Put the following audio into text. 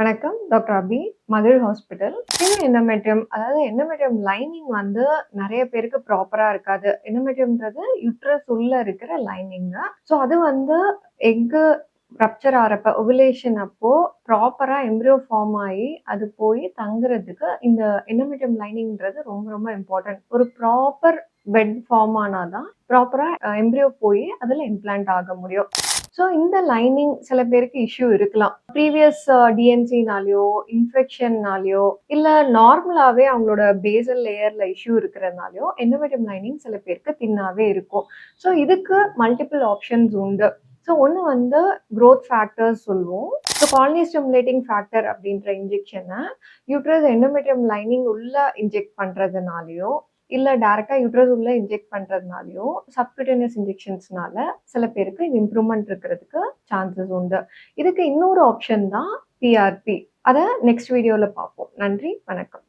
வணக்கம். டாக்டர் அபி, மகிழ் hospital. Endometrium அதாவது எண்டோமெட்ரியம் லைனிங் வந்து நெறைய பேருக்கு ப்ராப்பரா இருக்காது. எண்டோமெட்ரியம்ன்றது யுட்ரஸ் உள்ள இருக்கிற லைனிங்க. ஸோ அது வந்து எக்கு ரப்சர் ஆறப்ப ஓவுலேஷன் அப்போ ப்ராப்பரா எம்ப்ரியோ ஃபார்ம் ஆயி, அது போய் தங்குறதுக்கு இந்த எண்டோமெட்ரியம் லைனிங்ன்றது ரொம்ப ரொம்ப இம்பார்ட்டன்ட். ஒரு ப்ராப்பர் பெட் ஃபார்ம் ஆனா தான் ப்ராப்பரா எம்ப்ரியோ போய் அதுல இம்ப்ளான்ட் ஆக முடியும். ஸோ இந்த லைனிங் சில பேருக்கு இஷ்யூ இருக்கலாம். ப்ரீவியஸ் டிஎன்சினாலயோ, இன்ஃபெக்ஷன்னாலயோ, இல்ல நார்மலாவே அவங்களோட பேசல் லேயர்ல இஷ்யூ இருக்கிறதுனாலயோ, எண்டோமெட்ரியம் லைனிங் சில பேருக்கு தின்னாவே இருக்கும். ஸோ இதுக்கு மல்டிபிள் ஆப்ஷன்ஸ் உண்டு. ஸோ ஒண்ணு வந்து குரோத் ஃபேக்டர்ஸ் சொல்லுவோம். ஸோ காலனி ஸ்டிமுலேட்டிங் ஃபேக்டர் அப்படின்ற இன்ஜெக்ஷன யூட்ரஸ் எண்டோமெட்ரியம் லைனிங் உள்ள இன்ஜெக்ட் பண்றதுனாலயோ, இல்ல டைரக்ட்டா யூட்ரஸ் உள்ள இன்ஜெக்ட் பண்றதுனாலயோ, சப்குட்டேனியஸ் இன்ஜெக்ஷன்ஸ்னால சில பேருக்கு இது இம்ப்ரூவ்மென்ட் இருக்கிறதுக்கு சான்சஸ் உண்டு. இதுக்கு இன்னொரு ஆப்ஷன் தான் பிஆர்பி. அத நெக்ஸ்ட் வீடியோல பார்ப்போம். நன்றி, வணக்கம்.